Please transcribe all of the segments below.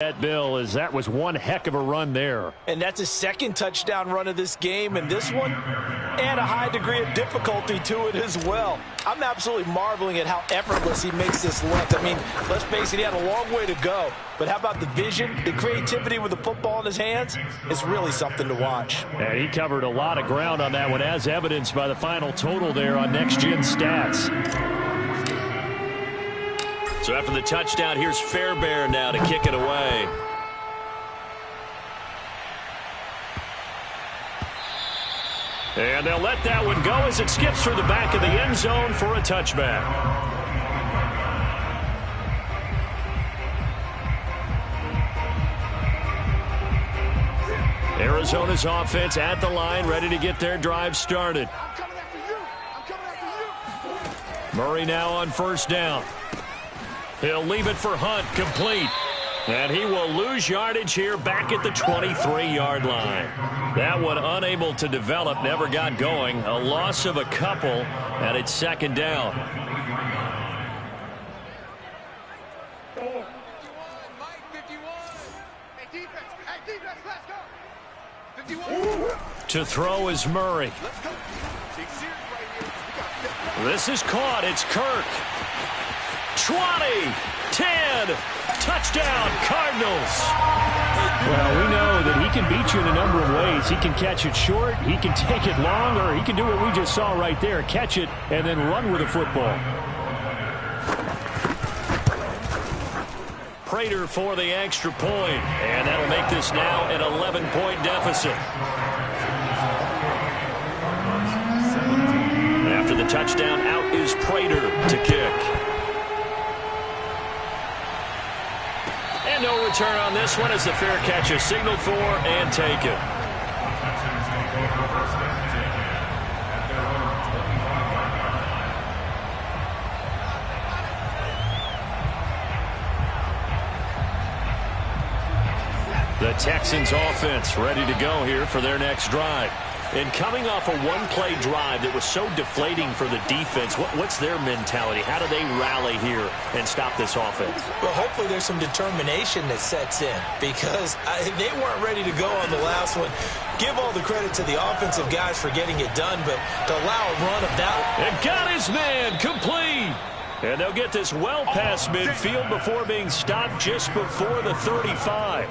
That, Bill, as that was one heck of a run there. And that's his second touchdown run of this game, and this one, and a high degree of difficulty to it as well. I'm absolutely marveling at how effortless he makes this look. I mean, let's face it, he had a long way to go. But how about the vision, the creativity with the football in his hands? It's really something to watch. And he covered a lot of ground on that one, as evidenced by the final total there on Next Gen Stats. So after the touchdown, here's Fairbairn now to kick it away. And they'll let that one go as it skips through the back of the end zone for a touchback. Arizona's offense at the line, ready to get their drive started. Murray now on first down. He'll leave it for Hunt, complete. And he will lose yardage here back at the 23-yard line. That one unable to develop, never got going. A loss of a couple, and it's second down. To throw is Murray. This is caught. It's Kirk. 20, 10, touchdown, Cardinals. Well, we know that he can beat you in a number of ways. He can catch it short, he can take it long, or he can do what we just saw right there, catch it and then run with the football. Prater for the extra point, and that'll make this now an 11-point deficit. After the touchdown, out is Prater to kick. And no return on this one as the fair catch is signaled for and taken. The Texans offense ready to go here for their next drive. And coming off a one-play drive that was so deflating for the defense, what's their mentality? How do they rally here and stop this offense? Well, hopefully there's some determination that sets in because they weren't ready to go on the last one. Give all the credit to the offensive guys for getting it done, but to allow a run of that. And got his man complete. And they'll get this well past midfield before being stopped just before the 35.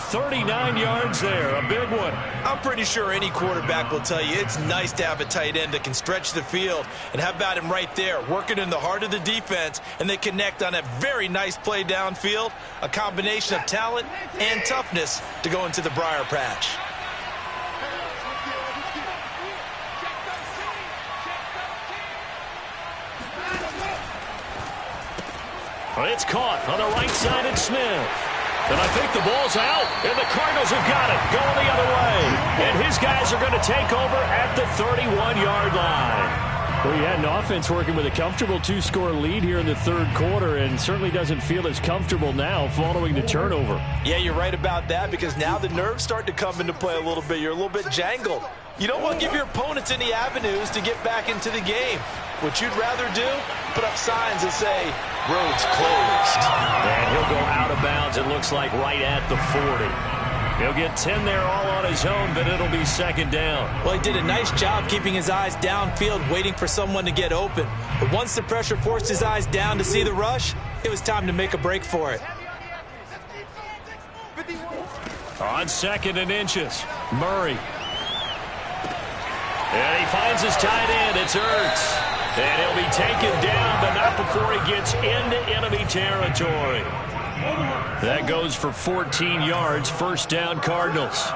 39 yards there, a big one. I'm pretty sure any quarterback will tell you it's nice to have a tight end that can stretch the field. And how about him right there, working in the heart of the defense, and they connect on a very nice play downfield, a combination of talent and toughness to go into the briar patch. It's caught on the right side at Smith. And I think the ball's out, and the Cardinals have got it, going the other way. And his guys are going to take over at the 31-yard line. Well, you had an offense working with a comfortable two-score lead here in the third quarter, and certainly doesn't feel as comfortable now following the turnover. Yeah, you're right about that, because now the nerves start to come into play a little bit. You're a little bit jangled. You don't want to give your opponents any avenues to get back into the game. What you'd rather do, put up signs that say, roads closed. And he'll go out of bounds, it looks like right at the 40. He'll get 10 there all on his own, but it'll be second down. Well, he did a nice job keeping his eyes downfield, waiting for someone to get open. But once the pressure forced his eyes down to see the rush, it was time to make a break for it. On second and inches, Murray. And he finds his tight end. It's Ertz. And he'll be taken down, but not before he gets into enemy territory. That goes for 14 yards. First down, Cardinals.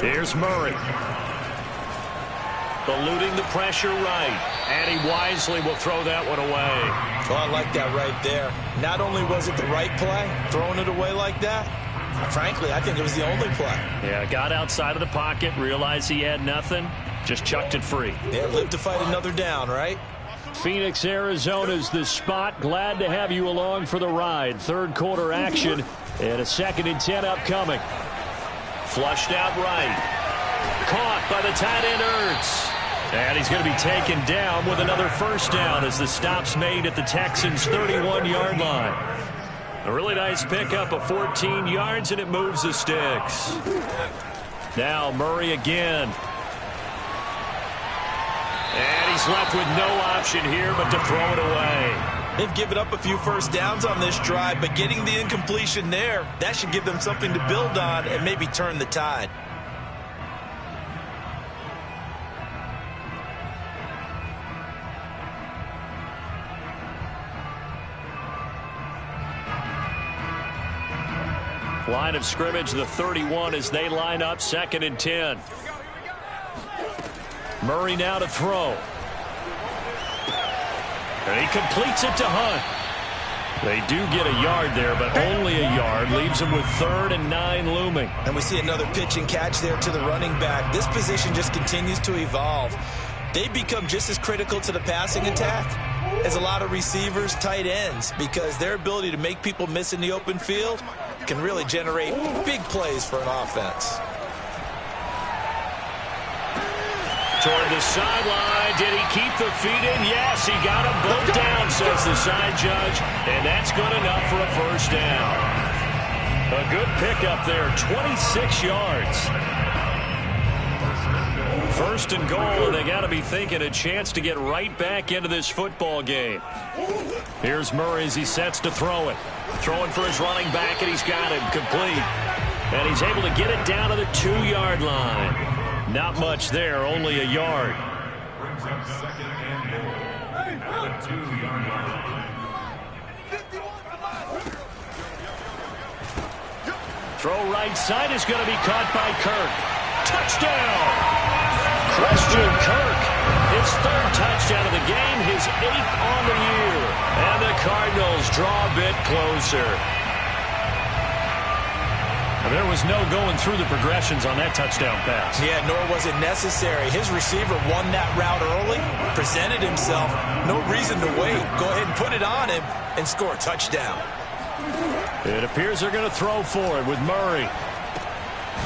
Here's Murray. Eluding the pressure right. And he wisely will throw that one away. Well, I like that right there. Not only was it the right play, throwing it away like that, frankly, I think it was the only play. Yeah, got outside of the pocket, realized he had nothing, just chucked it free. Yeah, live to fight another down, right? Phoenix, Arizona's the spot. Glad to have you along for the ride. Third quarter action and a 2nd and 10 upcoming. Flushed out right. Caught by the tight end Ertz. And he's going to be taken down with another first down as the stop's made at the Texans' 31-yard line. A really nice pickup of 14 yards, and it moves the sticks. Now Murray again. And he's left with no option here but to throw it away. They've given up a few first downs on this drive, but getting the incompletion there, that should give them something to build on and maybe turn the tide. Line of scrimmage, the 31 as they line up, 2nd and 10. Murray now to throw. And he completes it to Hunt. They do get a yard there, but only a yard. Leaves them with 3rd and 9 looming. And we see another pitch and catch there to the running back. This position just continues to evolve. They become just as critical to the passing attack as a lot of receivers, tight ends, because their ability to make people miss in the open field can really generate big plays for an offense. Toward the sideline. Did he keep the feet in? Yes, he got them both down, says the side judge. And that's good enough for a first down. A good pickup there, 26 yards. 1st and goal, and they got to be thinking a chance to get right back into this football game. Here's Murray as he sets to throw it. Throwing for his running back, and he's got it complete. And he's able to get it down to the 2-yard line. Not much there, only a yard. Throw right side is going to be caught by Kirk. Touchdown! Christian Kirk, his 3rd touchdown of the game, his 8th on the year. And the Cardinals draw a bit closer. There was no going through the progressions on that touchdown pass. Yeah, nor was it necessary. His receiver won that route early, presented himself. No reason to wait. Go ahead and put it on him and score a touchdown. It appears they're going to throw for it with Murray.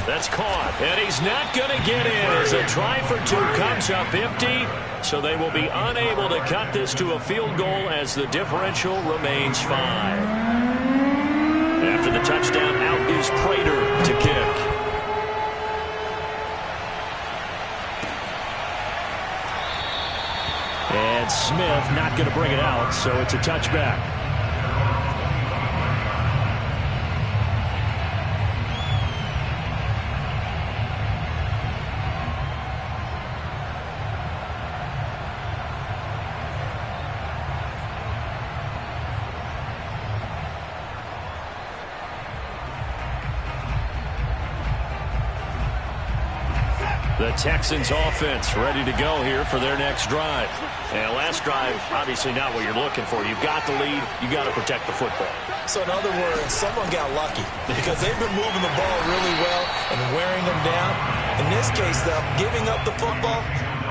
That's caught, and he's not going to get in as a try for 2 comes up empty, so they will be unable to cut this to a field goal as the differential remains 5. After the touchdown, out is Prater to kick. And Smith not going to bring it out, so it's a touchback. The Texans offense ready to go here for their next drive. And last drive, obviously not what you're looking for. You've got the lead. You got to protect the football. So in other words, someone got lucky because they've been moving the ball really well and wearing them down. In this case, though, giving up the football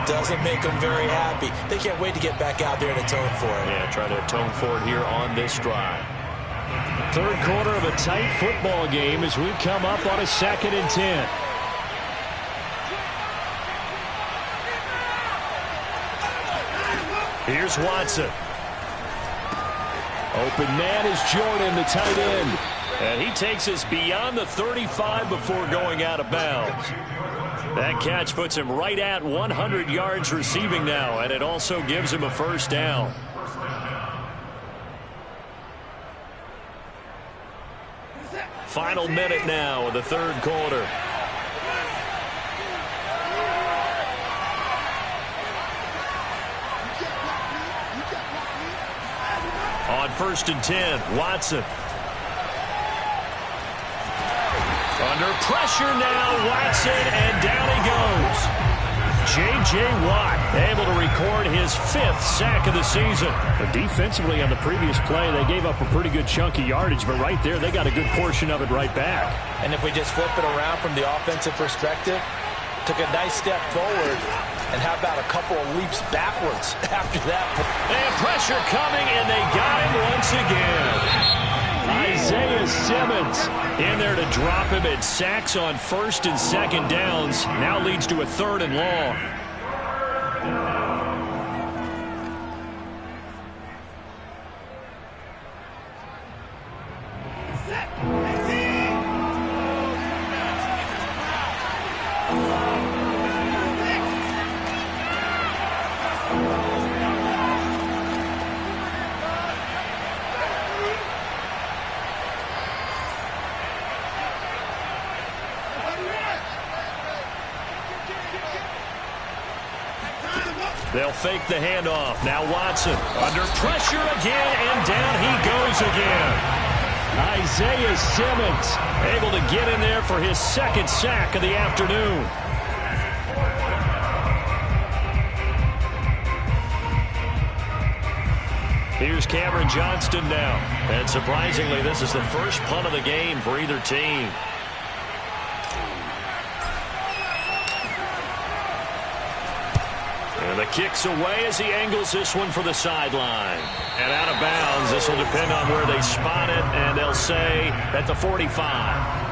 doesn't make them very happy. They can't wait to get back out there and atone for it. Yeah, try to atone for it here on this drive. 3rd quarter of a tight football game as we come up on a 2nd and 10. Here's Watson. Open man is Jordan, the tight end. And he takes us beyond the 35 before going out of bounds. That catch puts him right at 100 yards receiving now, and it also gives him a first down. Final minute now of the 3rd quarter. On 1st and 10, Watson. Under pressure now, Watson, and down he goes. J.J. Watt able to record his 5th sack of the season. But defensively on the previous play, they gave up a pretty good chunk of yardage, but right there, they got a good portion of it right back. And if we just flip it around from the offensive perspective, took a nice step forward, and how about a couple of leaps backwards after that? And pressure coming, and they got him once again. Isaiah Simmons in there to drop him at sacks on 1st and 2nd downs. Now leads to a 3rd and long. They'll fake the handoff. Now Watson under pressure again, and down he goes again. Isaiah Simmons able to get in there for his second sack of the afternoon. Here's Cameron Johnston now. And surprisingly, this is the first punt of the game for either team. And the kick's away as he angles this one for the sideline. And out of bounds. This will depend on where they spot it, and they'll say at the 45.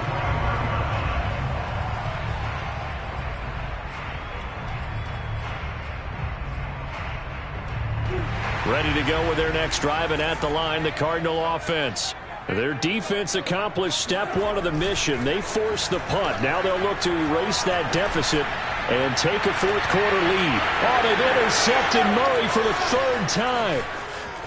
Ready to go with their next drive, and at the line, the Cardinal offense. Their defense accomplished step one of the mission. They forced the punt. Now they'll look to erase that deficit and take a fourth-quarter lead. Oh, they've intercepted Murray for the third time.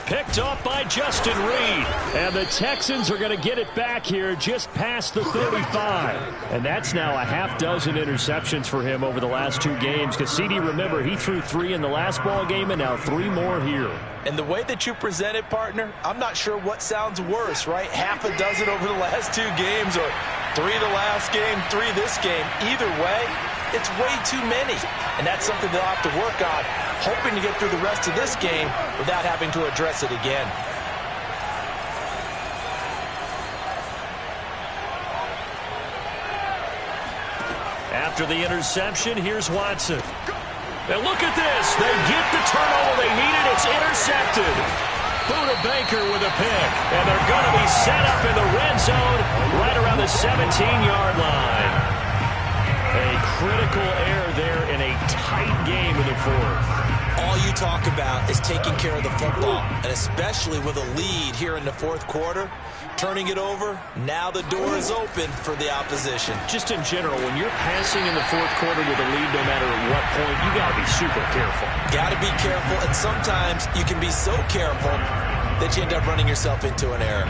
Picked off by Justin Reed. And the Texans are going to get it back here just past the 35. And that's now a half dozen interceptions for him over the last two games. Cassidy, remember, he threw 3 in the last ball game and now 3 more here. And the way that you present it, partner, I'm not sure what sounds worse, right? Half a dozen over the last 2 games, or 3 the last game, 3 this game. Either way, it's way too many. And that's something they'll have to work on, hoping to get through the rest of this game without having to address it again. After the interception, here's Watson. And look at this. They get the turnover they needed. It's intercepted. Buda Baker with a pick. And they're going to be set up in the red zone right around the 17-yard line. A critical error there in a tight game in the fourth. All you talk about is taking care of the football, and especially with a lead here in the fourth quarter. Turning it over, now the door is open for the opposition. Just in general, when you're passing in the fourth quarter with a lead, no matter at what point, you got to be super careful. Got to be careful, and sometimes you can be so careful that you end up running yourself into an error.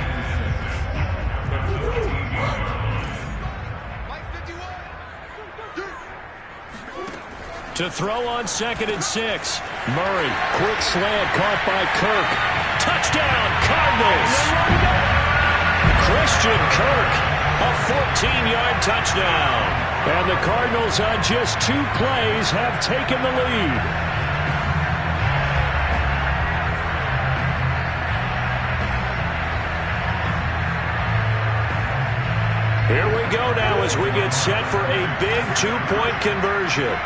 To throw on 2nd and 6. Murray, quick slant caught by Kirk. Touchdown, Cardinals! Christian Kirk, a 14-yard touchdown. And the Cardinals on just 2 plays have taken the lead. Here we go now as we get set for a big 2-point conversion.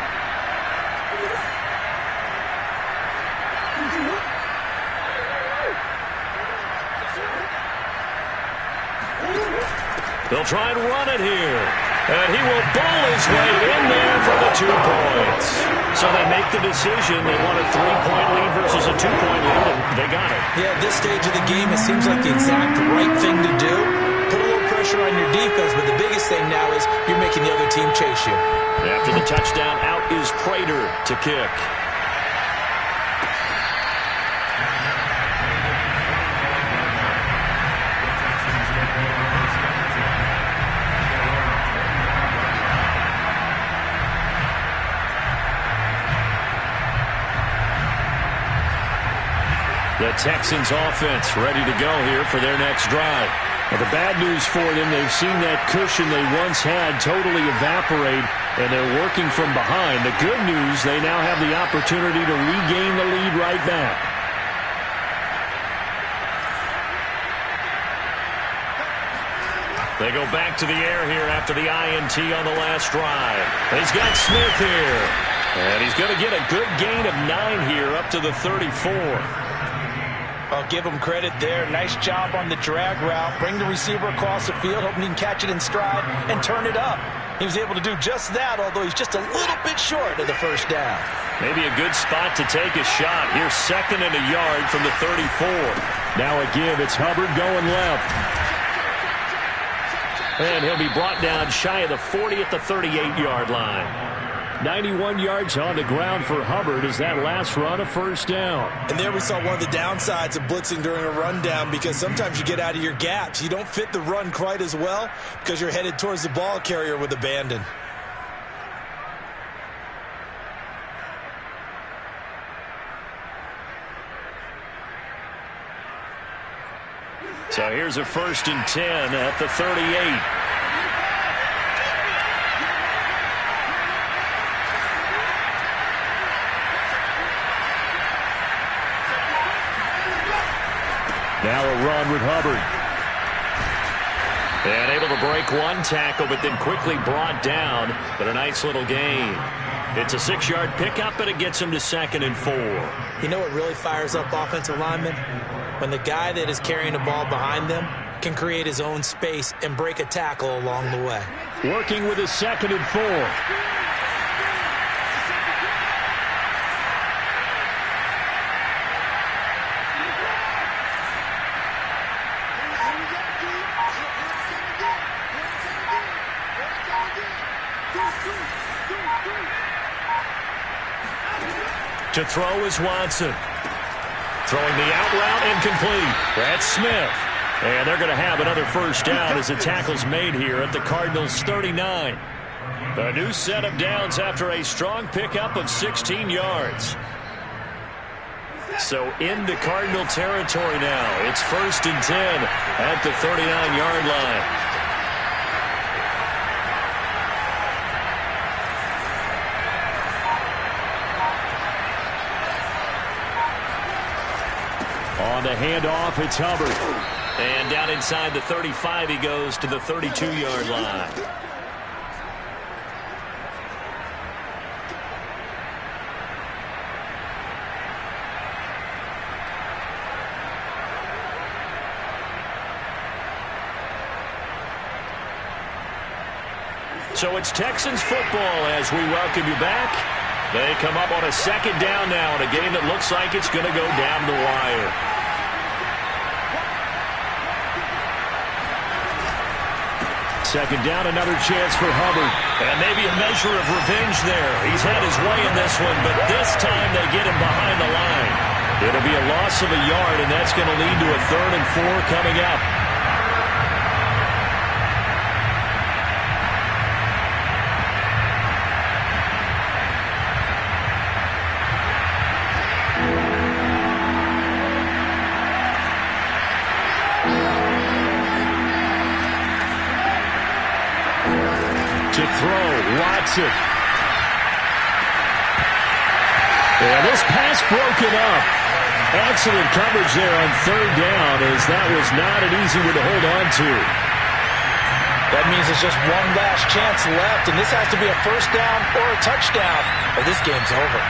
They'll try and run it here. And he will bowl his way in there for the 2 points. So they make the decision. They want a 3-point lead versus a 2-point lead, and they got it. Yeah, at this stage of the game, it seems like the exact right thing to do. Put a little pressure on your defense, but the biggest thing now is you're making the other team chase you. After the touchdown, out is Prater to kick. The Texans offense ready to go here for their next drive. Now, the bad news for them, they've seen that cushion they once had totally evaporate, and they're working from behind. The good news, they now have the opportunity to regain the lead right back. They go back to the air here after the INT on the last drive. He's got Smith here. And he's going to get a good gain of 9 here up to the 34. I'll give him credit there. Nice job on the drag route. Bring the receiver across the field, hoping he can catch it in stride and turn it up. He was able to do just that, although he's just a little bit short of the first down. Maybe a good spot to take a shot. Here's 2nd and a yard from the 34. Now again, it's Hubbard going left. And he'll be brought down shy of the 40 at the 38-yard line. 91 yards on the ground for Hubbard as that last run a first down. And there we saw one of the downsides of blitzing during a rundown, because sometimes you get out of your gaps. You don't fit the run quite as well because you're headed towards the ball carrier with abandon. So here's a 1st and 10 at the 38. Now a run with Hubbard. And able to break one tackle, but then quickly brought down. But a nice little gain. It's a 6-yard pickup, and it gets him to 2nd and 4. You know what really fires up offensive linemen? When the guy that is carrying the ball behind them can create his own space and break a tackle along the way. Working with a 2nd and 4. To throw is Watson. Throwing the out route incomplete. That's Smith. And they're going to have another 1st down as the tackle's made here at the Cardinals' 39. A new set of downs after a strong pickup of 16 yards. So into Cardinal territory now. It's 1st and 10 at the 39-yard line. On the handoff, it's Hubbard. And down inside the 35, he goes to the 32-yard line. So it's Texans football as we welcome you back. They come up on a 2nd down now in a game that looks like it's going to go down the wire. 2nd down, another chance for Hubbard. And maybe a measure of revenge there. He's had his way in this one, but this time they get him behind the line. It'll be a loss of a yard, and that's going to lead to a 3rd and 4 coming up. To throw, Watson. And this pass broken up. Excellent coverage there on 3rd down, as that was not an easy one to hold on to. That means it's just one last chance left, and this has to be a 1st down or a touchdown, or this game's over.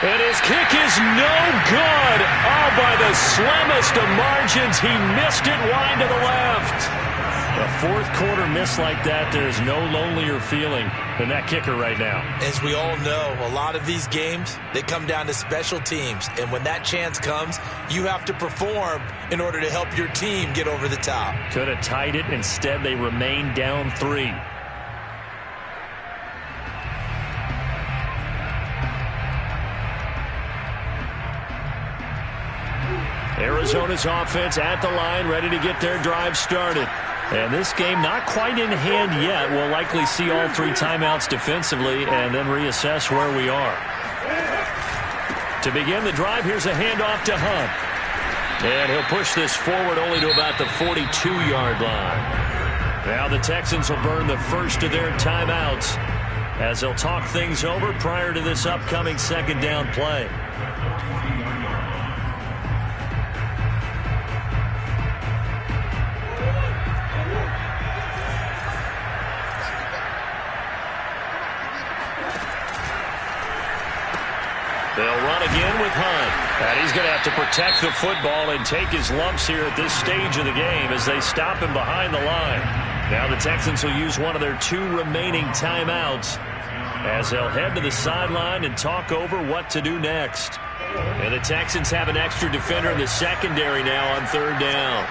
And his kick is no good. Oh, by the slimmest of margins, he missed it wide to the left. A 4th quarter miss like that, there's no lonelier feeling than that kicker right now. As we all know, a lot of these games, they come down to special teams. And when that chance comes, you have to perform in order to help your team get over the top. Could have tied it. Instead, they remain down 3. Arizona's offense at the line, ready to get their drive started. And this game not quite in hand yet. We'll likely see all 3 timeouts defensively and then reassess where we are. To begin the drive, here's a handoff to Hunt. And he'll push this forward only to about the 42-yard line. Now the Texans will burn the first of their timeouts as they'll talk things over prior to this upcoming 2nd down play. They'll run again with Hunt. And he's going to have to protect the football and take his lumps here at this stage of the game as they stop him behind the line. Now the Texans will use one of their 2 remaining timeouts as they'll head to the sideline and talk over what to do next. And the Texans have an extra defender in the secondary now on 3rd down.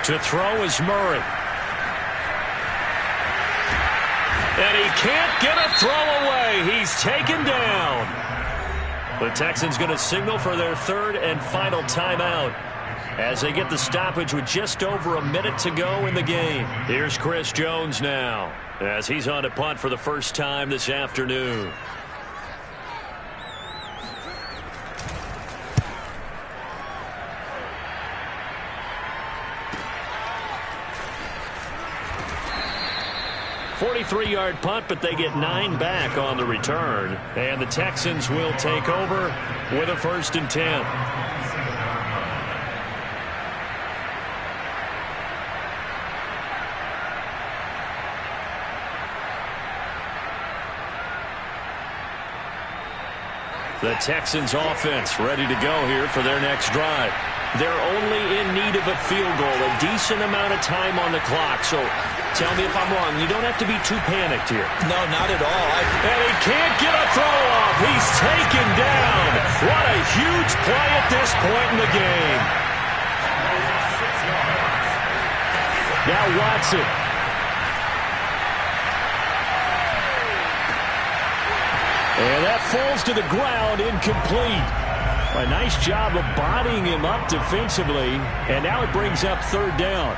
To throw is Murray. And he can't get a throw away. He's taken down. The Texans going to signal for their third and final timeout as they get the stoppage with just over a minute to go in the game. Here's Chris Jones now as he's on to punt for the first time this afternoon. .43-yard punt, but they get 9 back on the return. And the Texans will take over with a 1st and 10. The Texans offense ready to go here for their next drive. They're only in need of a field goal, a decent amount of time on the clock. So tell me if I'm wrong. You don't have to be too panicked here. No, not at all. And he can't get a throw off. He's taken down. What a huge play at this point in the game. Now Watson. And that falls to the ground, incomplete. A nice job of bodying him up defensively. And now it brings up 3rd down.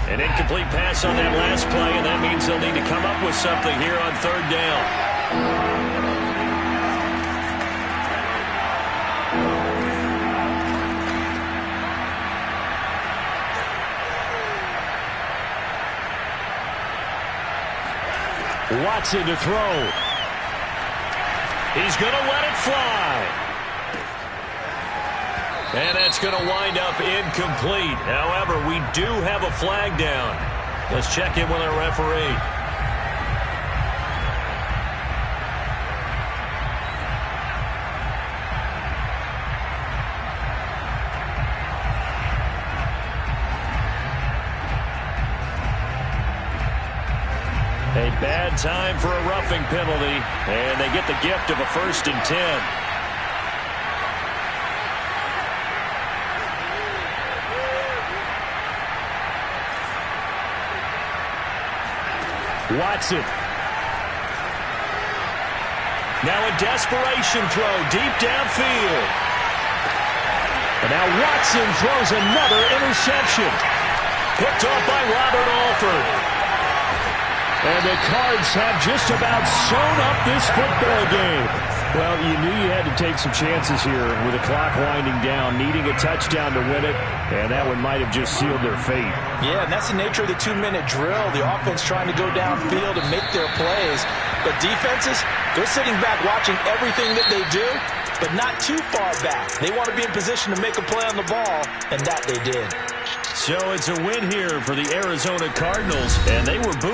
An incomplete pass on that last play, and that means they'll need to come up with something here on 3rd down. Watson to throw. He's going to let it fly. And that's going to wind up incomplete. However, we do have a flag down. Let's check in with our referee. A bad time for a roughing penalty, and they get the gift of a 1st and 10. Watson. Now a desperation throw deep downfield. And now Watson throws another interception. Picked off by Robert Alford. And the Cards have just about sewn up this football game. Well, you knew you had to take some chances here with the clock winding down, needing a touchdown to win it, and that one might have just sealed their fate. Yeah, and that's the nature of the 2-minute drill. The offense trying to go downfield and make their plays. But defenses, they're sitting back watching everything that they do, but not too far back. They want to be in position to make a play on the ball, and that they did. So it's a win here for the Arizona Cardinals, and they were